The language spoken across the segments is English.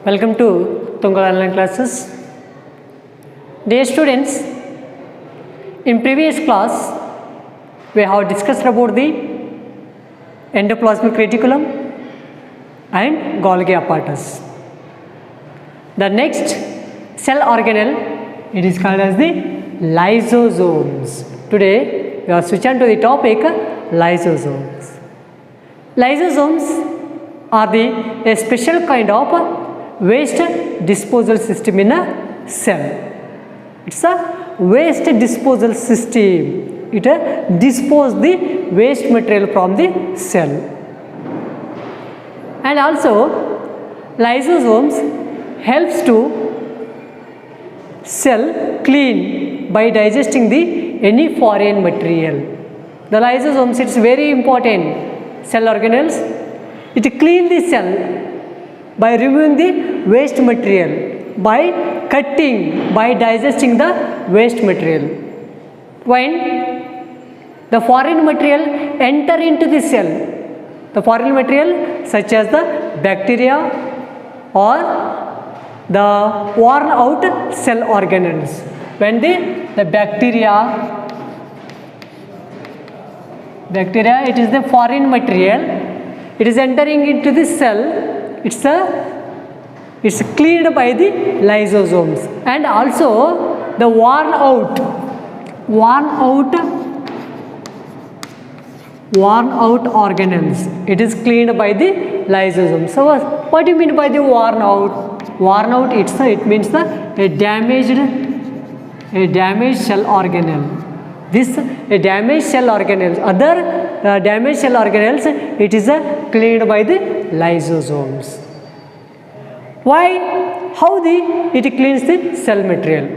Welcome to Tungal Online Classes. Dear students, in previous class we have discussed about the endoplasmic reticulum and Golgi apparatus. The next cell organelle, it is called as the lysosomes. Today we are switching to the topic lysosomes. Lysosomes are a special kind of waste disposal system in a cell. It's a waste disposal system. It disposes the waste material from the cell. And also lysosomes helps to cell clean by digesting the any foreign material. The lysosomes, it's very important cell organelles. It cleans the cell by removing the waste material, by cutting, by digesting the waste material. When the foreign material enter into the cell, the foreign material such as the bacteria or the worn out cell organelles, when the bacteria, it is the foreign material, it is entering into the cell, it's cleaned by the lysosomes. And also the worn out organelles, it is cleaned by the lysosomes. So what do you mean by the worn out? Worn out, it means a damaged cell organelle. This damaged cell organelles, other damaged cell organelles, it is cleaned by the lysosomes. Why? How it cleans the cell material?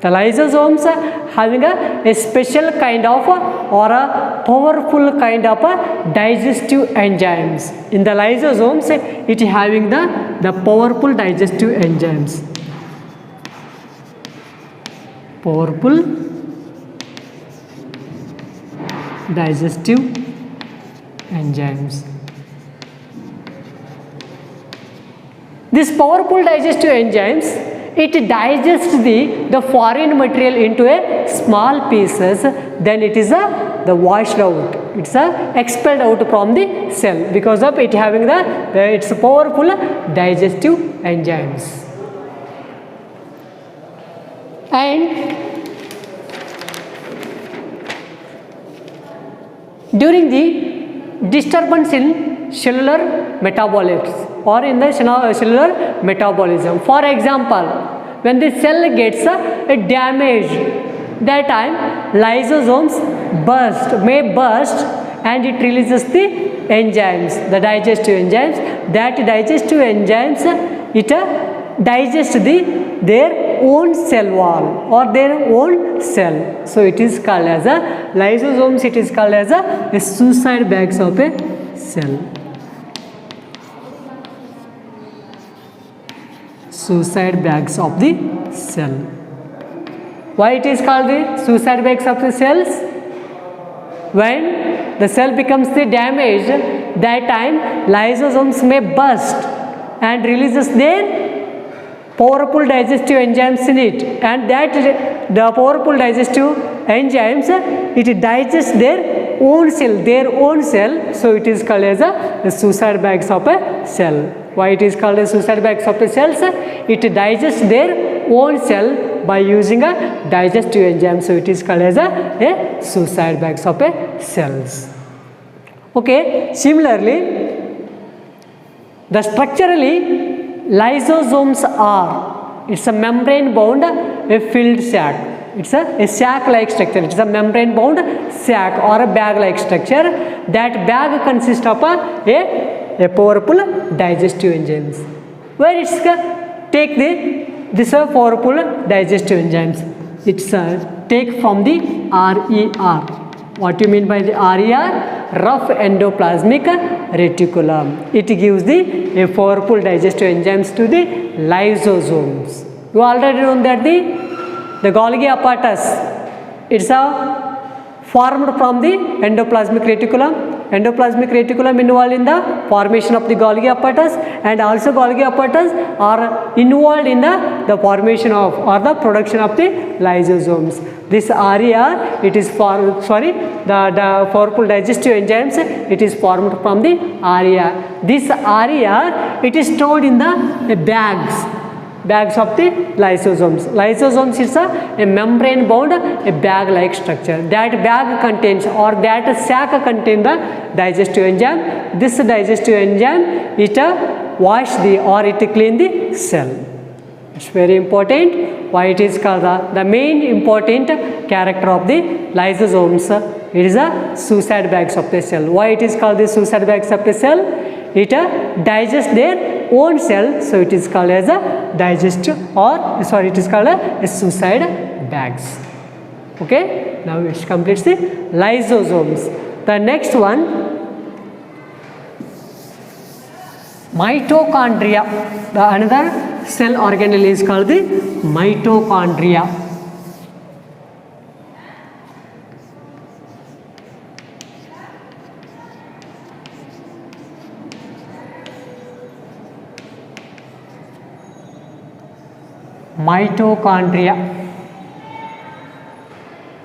The lysosomes having a special kind of or a powerful kind of digestive enzymes. In the lysosomes, it having the powerful digestive enzymes. Powerful digestive enzymes. These powerful digestive enzymes, it digests the foreign material into a small pieces, then it is the washed out, it's expelled out from the cell because of it having its powerful digestive enzymes. And during the disturbance in cellular metabolism or in the cellular metabolism, for example, when the cell gets damaged, that time lysosomes may burst and it releases the enzymes, the digestive enzymes. That digestive enzymes, it digests their own cell wall or their own cell. So it is called as a lysosomes, it is called as a suicide bags of a cell. Suicide bags of the cell. Why it is called the suicide bags of the cells? When the cell becomes damaged, that time lysosomes may burst and releases their powerful digestive enzymes in it, and that the powerful digestive enzymes, it digests their own cell, so it is called as a suicide bags of a cell. Why it is called as suicide bags of the cells? It digests their own cell by using a digestive enzyme, so it is called as a suicide bags of a cells. Okay, similarly, the structurally lysosomes are, it's a membrane bound filled sac. It's a sac like structure. It's a membrane bound sac or a bag like structure. That bag consists of a powerful digestive enzymes. Where it's take this powerful digestive enzymes. It's take from the RER. What do you mean by the RER? Rough endoplasmic reticulum. It gives the powerful digestive enzymes to the lysosomes. You already know that the Golgi apparatus, it's formed from the endoplasmic reticulum. endoplasmic reticulum involved in the formation of the Golgi apparatus, and also Golgi apparatus are involved in the formation of or the production of the lysosomes. This RER, it is for the powerful digestive enzymes, it is formed from the RER. This RER, it is stored in the bags of the lysosomes. Lysosomes is a membrane bound, a bag like structure. That bag contains or that sac contains the digestive enzyme. This digestive enzyme, it wash the or it clean the cell. It's very important. Why it is called the main important character of the lysosomes, it is a suicide bags of the cell. Why it is called the suicide bags of the cell? It digests their own cell, so it is called as a it is called a suicide bags. Okay, now it completes the lysosomes. The next one, mitochondria. The another cell organelle is called the mitochondria. Mitochondria.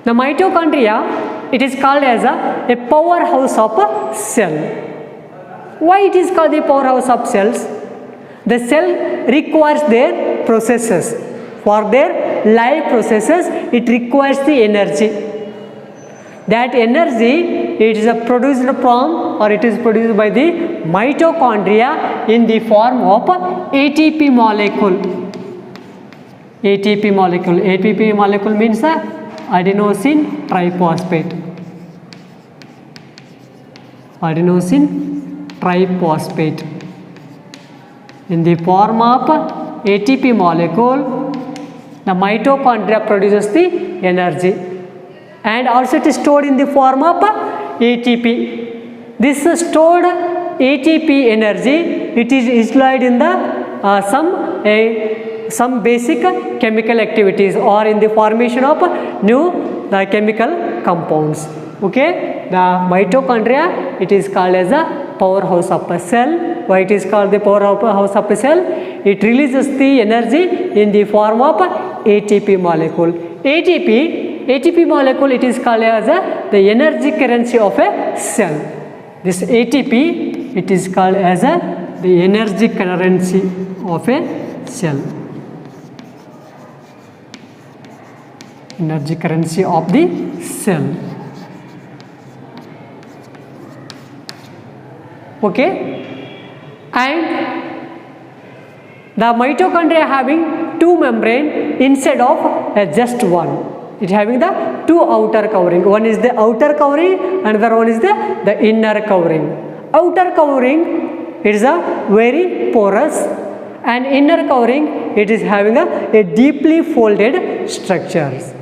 The mitochondria, it is called as a powerhouse of a cell. Why it is called the powerhouse of cells? The cell requires their processes. For their life processes, it requires the energy. That energy, it is produced from or it is produced by the mitochondria in the form of ATP molecule. ATP molecule. ATP molecule means adenosine triphosphate. Adenosine triphosphate. In the form of ATP molecule, the mitochondria produces the energy, and also it is stored in the form of ATP. This stored ATP energy, it is utilized in the some basic chemical activities or in the formation of new chemical compounds. Okay, the mitochondria, it is called as a powerhouse of a cell. Why it is called the powerhouse of a cell? It releases the energy in the form of ATP molecule. ATP molecule, it is called as the energy currency of a cell. This ATP, it is called as the energy currency of a cell. Energy currency of the cell. Okay, and the mitochondria having two membrane instead of just one. It having the two outer covering. One is the outer covering, another one is the inner covering. Outer covering, it is a very porous, and inner covering, it is having a deeply folded structures.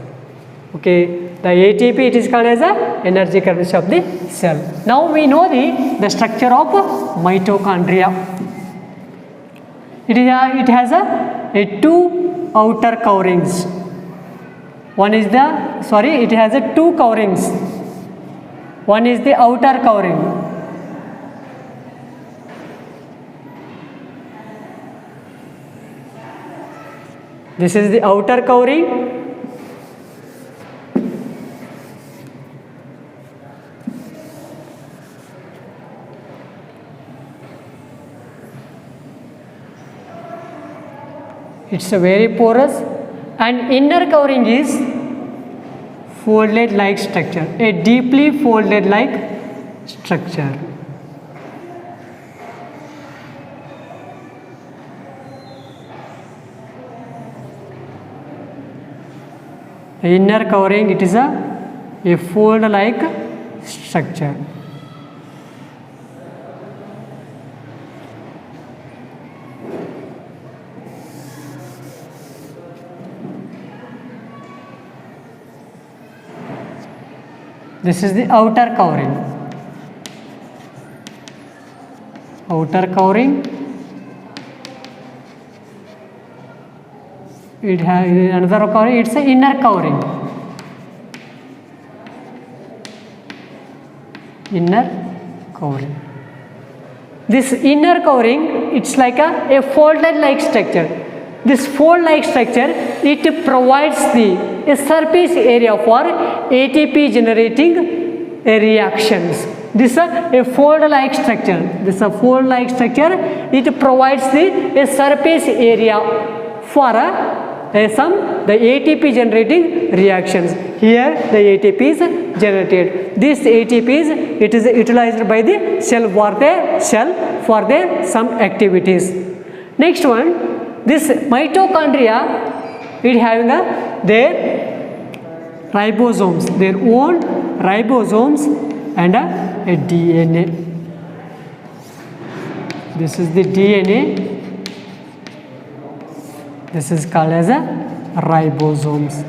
Okay, the ATP, it is called as a energy currency of the cell. Now we know the structure of mitochondria. It has a two outer coverings. One is it has a two coverings. One is the outer covering. This is the outer covering. It's a very porous, and inner covering is folded like structure, a deeply folded like structure. The inner covering, it is a fold like structure. This is the outer covering. Outer covering. It has another covering. It's an inner covering. Inner covering. This inner covering, it's like a folded like structure. This fold like structure, it provides a surface area for ATP generating reactions. This is a fold like structure. This is a fold like structure. It provides a surface area for the ATP generating reactions. Here the ATP is generated. This ATP it is utilized by the cell for their some activities. Next one, this mitochondria, it having their ribosomes, their own ribosomes and a DNA. This is the DNA. This is called as a ribosomes.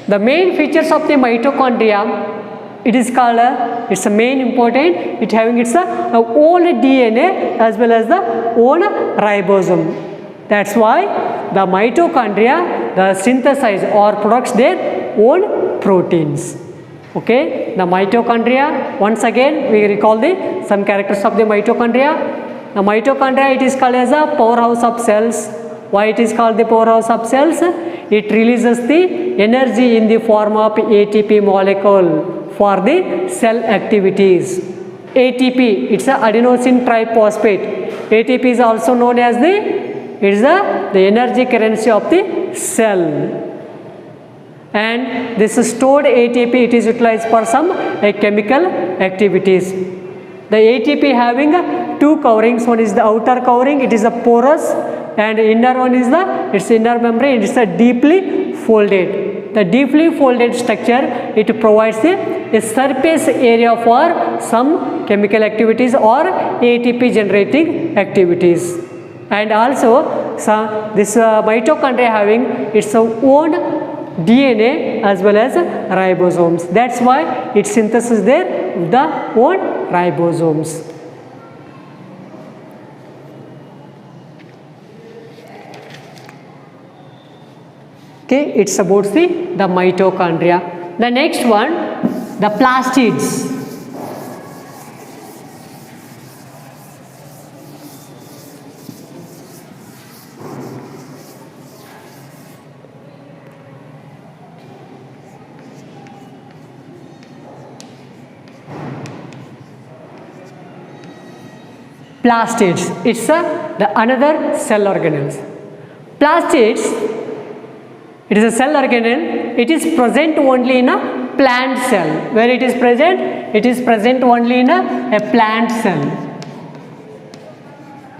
The main features of the mitochondria, it is called it's a main important, it having its own DNA as well as the own ribosome. That's why the mitochondria, the synthesize or products their own proteins. Okay, the mitochondria, once again we recall the some characters of the mitochondria. The mitochondria, it is called as a powerhouse of cells. Why it is called the powerhouse of cells? It releases the energy in the form of ATP molecule for the cell activities. ATP, it's a adenosine triphosphate. ATP is also known as the energy currency of the cell. And this stored ATP, it is utilized for some chemical activities. The ATP having two coverings. One is the outer covering, it is a porous, and inner one is its inner membrane, it is a deeply folded. The deeply folded structure, it provides a surface area for some chemical activities or ATP generating activities. And also this mitochondria having its own DNA as well as ribosomes. That's why it synthesizes the own ribosomes. Okay, it's about the mitochondria. The next one, the plastids. Plastids, it's the another cell organelles. Plastids, it is a cell organelle. It is present only in a plant cell. Where it is present? It is present only in a plant cell.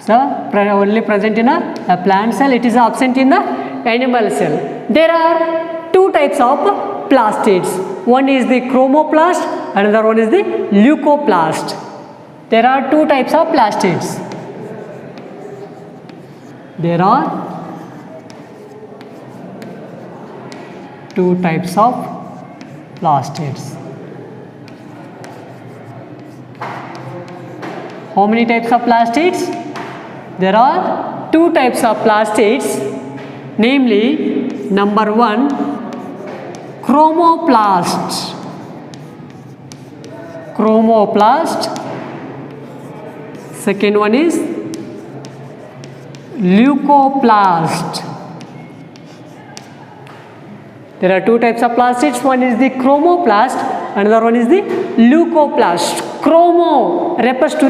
So, only present in a plant cell. It is absent in the animal cell. There are two types of plastids. One is the chromoplast, another one is the leucoplast. There are two types of plastids. There are two types of plastids. How many types of plastids? There are two types of plastids, namely number one, chromoplast. Chromoplast. Second one is leucoplast. There are two types of plastids. One is the chromoplast, another one is the leucoplast. Chromo refers to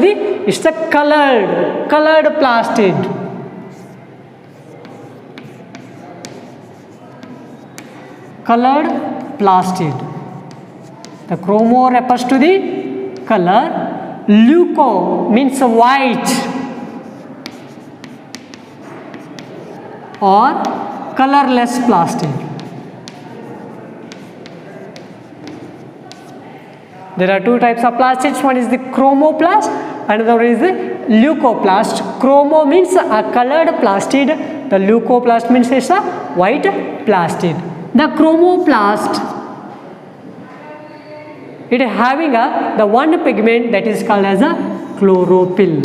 it's a colored plastid. Colored plastid. The chromo refers to the color. Leuco means white or colorless plastid. There are two types of plastids. One is the chromoplast, another one is the leucoplast. Chromo means a colored plastid. The leucoplast means it's a white plastid. The chromoplast, it is having the one pigment that is called as a chlorophyll.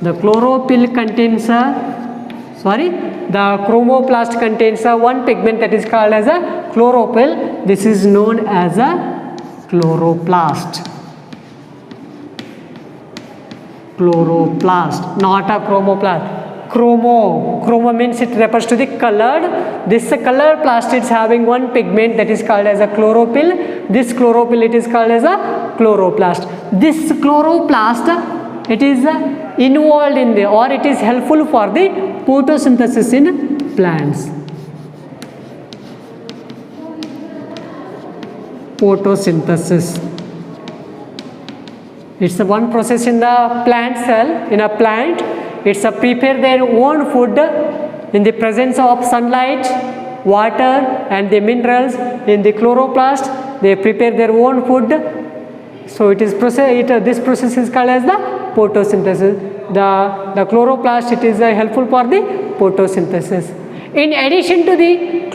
The chlorophyll contains the chromoplast contains one pigment that is called as a chlorophyll. This is known as a Chloroplast. Chloroplast, not a chromoplast. Chromo means it refers to the colored. This colored plast is having one pigment that is called as a chlorophyll. This chlorophyll it is called as a chloroplast. This chloroplast it is involved in the, or it is helpful for the photosynthesis in plants. Photosynthesis. It's the one process in the plant cell. In a plant, it's a prepare their own food in the presence of sunlight, water and the minerals. In the chloroplast, they prepare their own food. So it is this process is called as the photosynthesis. The chloroplast it is helpful for the photosynthesis. In addition to the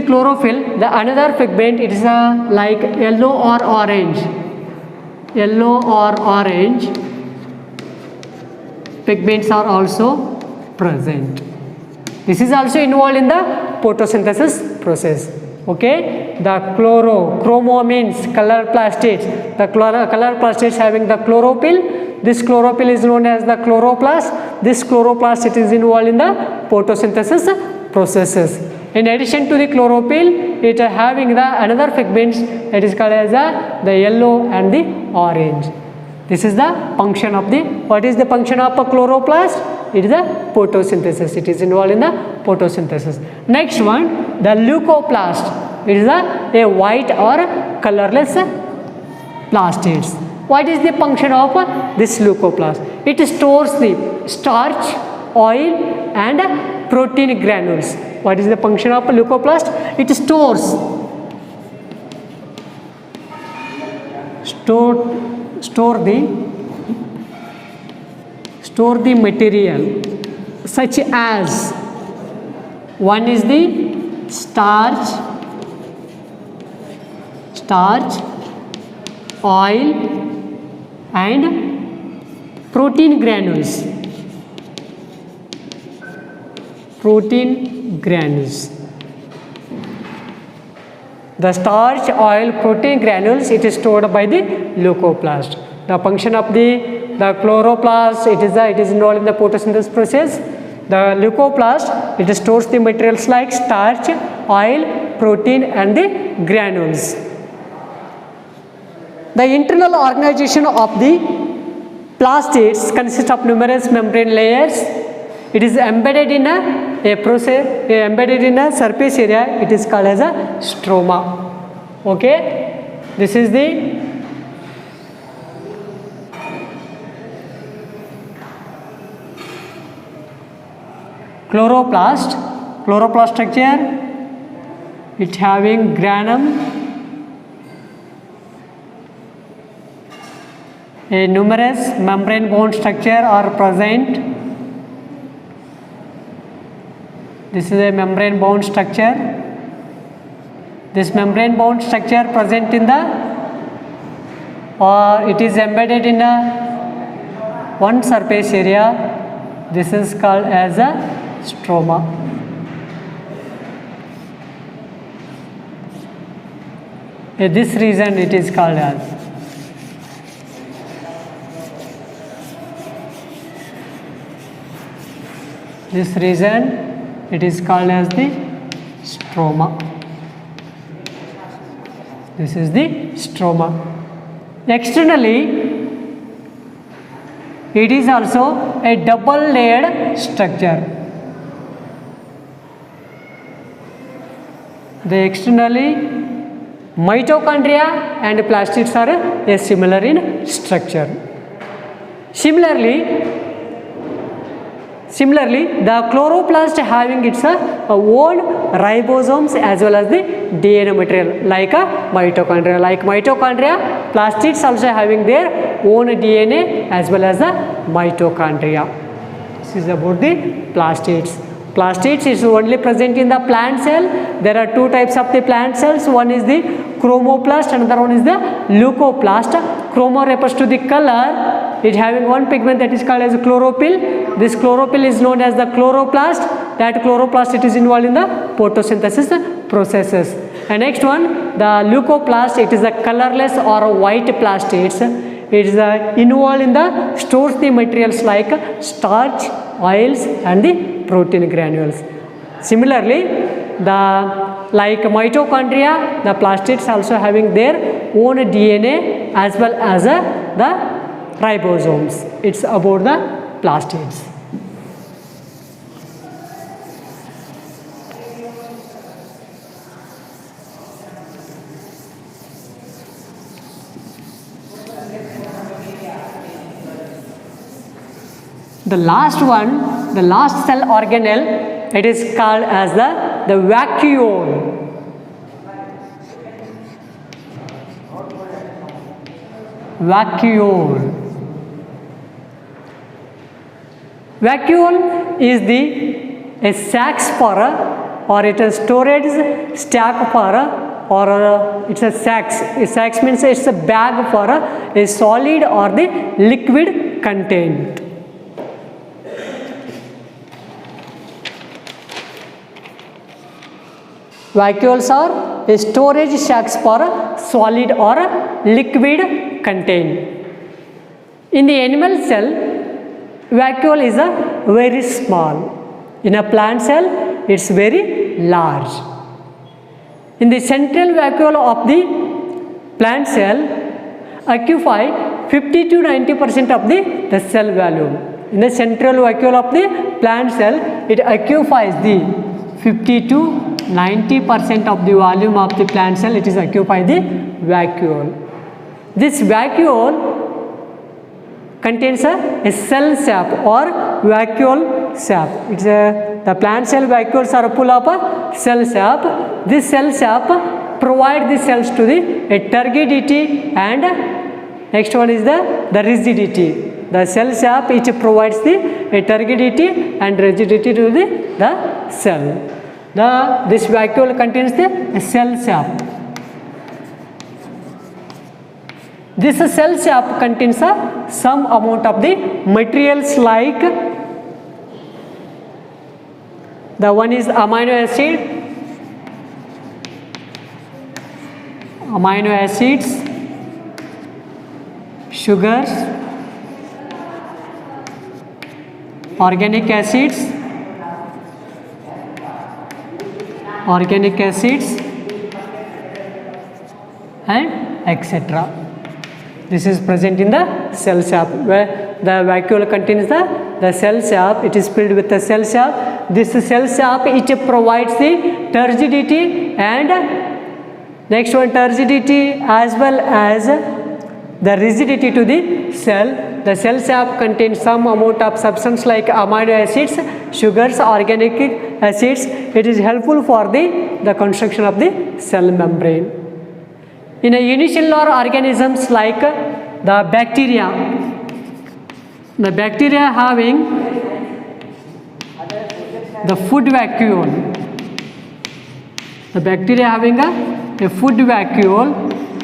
chlorophyll, the another pigment it is like yellow or orange. Yellow or orange pigments are also present. This is also involved in the photosynthesis process. Okay, the chromo means color plastids. The color plastids having the chlorophyll. This chlorophyll is known as the chloroplast. This chloroplast it is involved in the photosynthesis processes. In addition to the chlorophyll, it having the another pigments that is called as the yellow and the orange. This is the function of the, what is the function of a chloroplast? It is the photosynthesis. It is involved in the photosynthesis. Next one, the leucoplast. It is a white or colorless plastids. What is the function of this leucoplast? It stores the starch, oil and protein granules. What is the function of a leucoplast? It stores the material such as, one is the starch, oil and protein granules. The starch, oil, protein granules it is stored by the leucoplast. The function of the chloroplast it is involved in the photosynthesis process. The leucoplast it stores the materials like starch, oil, protein and the granules. The internal organization of the plastids consists of numerous membrane layers. It is embedded in a surface area. It is called as a stroma. Okay, this is the chloroplast structure. It having granum, a numerous membrane bone structure are present. This is a membrane bone structure. This membrane bone structure present in the, or it is embedded in a one surface area. This is called as a stroma. This region it is called as. This region it is called as the stroma. This is the stroma. Externally, it is also a double layered structure. The externally mitochondria and plastids are similar in structure. Similarly, the chloroplast having its own ribosomes as well as the DNA material like a mitochondria. Like mitochondria, plastids also having their own DNA as well as the mitochondria. This is about the plastids. Plastids is only present in the plant cell. There are two types of the plant cells. One is the chromoplast, another one is the leucoplast. Chromo refers to the color. It having one pigment that is called as chlorophyll. This chlorophyll is known as the chloroplast. That chloroplast it is involved in the photosynthesis processes. And next one, the leucoplast, it is a colorless or a white plastids. It is involved in the stores the materials like starch, oils and the protein granules. Similarly, the like mitochondria, the plastids also having their own DNA as well as the ribosomes. It's about the plastids. The last one, the last cell organelle, it is called as the vacuole. Vacuole. Vacuole is a sac for or it is storage stack for or it's a sacs. Sacs means it's a bag for a solid or the liquid content. Vacuoles are a storage sacs for solid or liquid content. In the animal cell, vacuole is very small. In a plant cell, it's very large. In the central vacuole of the plant cell, occupy 50 to 90% of the cell volume. In the central vacuole of the plant cell, it occupies the 50 to 90% of the volume of the plant cell. It is occupied the vacuole. This vacuole contains a cell sap or vacuole sap. It's the plant cell vacuoles are full of cell sap. This cell sap provide the cells to the turgidity and next one is the rigidity. The cell sap which provides the turgidity and rigidity to the cell. This vacuole contains the cell sap. This cell sap contains some amount of the materials like the one is amino acids, sugars, organic acids and etc. This is present in the cell sap where the vacuole contains the cell sap. It is filled with the cell sap. This cell sap it provides the turgidity and next one turgidity as well as the rigidity to the cell. The cell sap contains some amount of substance like amino acids, sugars, organic acids. It is helpful for the construction of the cell membrane. In a unicellular organisms like the bacteria having the food vacuole. The bacteria having a food vacuole.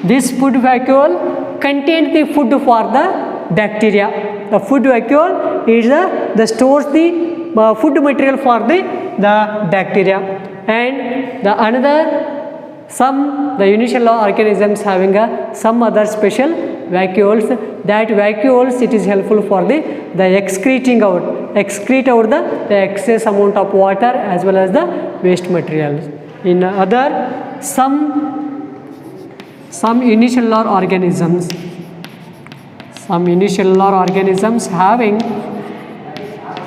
This food vacuole contains the food for the bacteria. The food vacuole is the stores the food material for the bacteria. And the another the unicellular organisms having some other special vacuoles. That vacuoles it is helpful for the excrete out the excess amount of water as well as the waste materials. In other some unicellular organisms having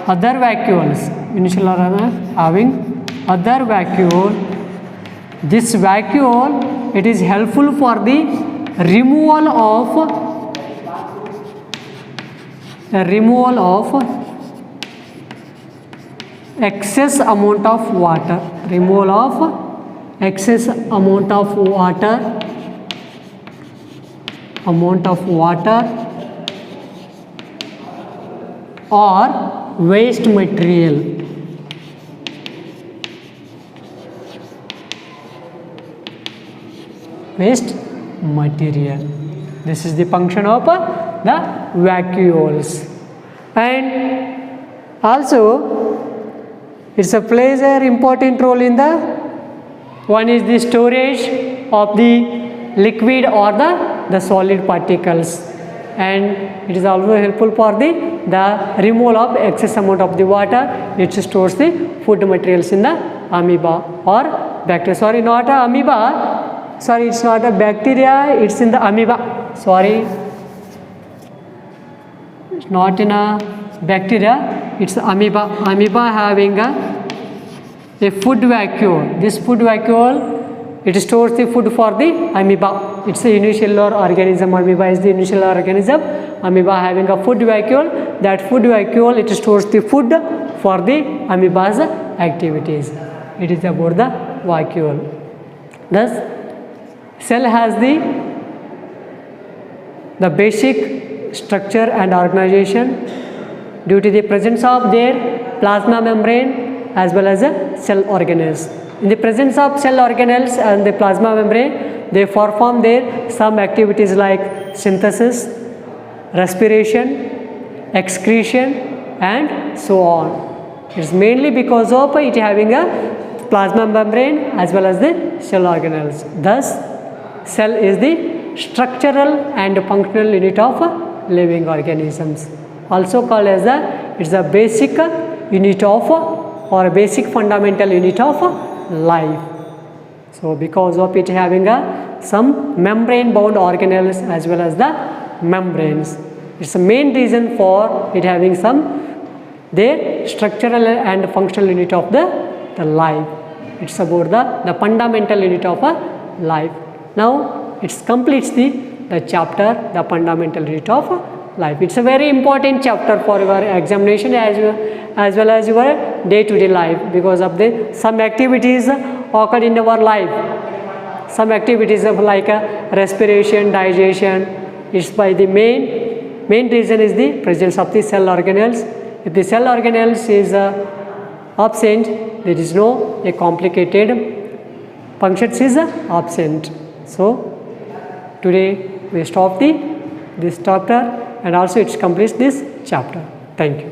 other vacuoles. Unicellular having other vacuole. This vacuole it is helpful for the removal of excess amount of water. Removal of excess amount of water or waste material. This is the function of the vacuoles. And also it's plays an important role in the One is the storage of the liquid or the solid particles, and it is also helpful for the removal of excess amount of the water. It stores the food materials in the amoeba or bacteria. Sorry, not a amoeba. Sorry, it's not a bacteria. It's in the amoeba. Sorry, it's not in a bacteria. It's amoeba. Amoeba having a food vacuole. This food vacuole, it stores the food for the amoeba. It's a unicellular organism. Amoeba is the unicellular organism. Amoeba having a food vacuole. That food vacuole, it stores the food for the amoeba's activities. It is about the vacuole. Thus, cell has the basic structure and organization due to the presence of their plasma membrane as well as a cell organelles. In the presence of cell organelles and the plasma membrane, they perform their some activities like synthesis, respiration, excretion and so on. It is mainly because of it having a plasma membrane as well as the cell organelles. Thus, cell is the structural and functional unit of living organisms. Also called as it's a basic unit of or a basic fundamental unit of life. So, because of it having some membrane bound organelles as well as the membranes, it's the main reason for it having some their structural and functional unit of the life. It's about the fundamental unit of life. Now, it completes the chapter, the fundamental unit of life. It's a very important chapter for your examination as well as your day-to-day life, because of the some activities occur in our life. Some activities of like respiration, digestion. It's by the main reason is the presence of the cell organelles. If the cell organelles is absent, there is no a complicated functions is absent. So, today we stop this chapter and also it completes this chapter. Thank you.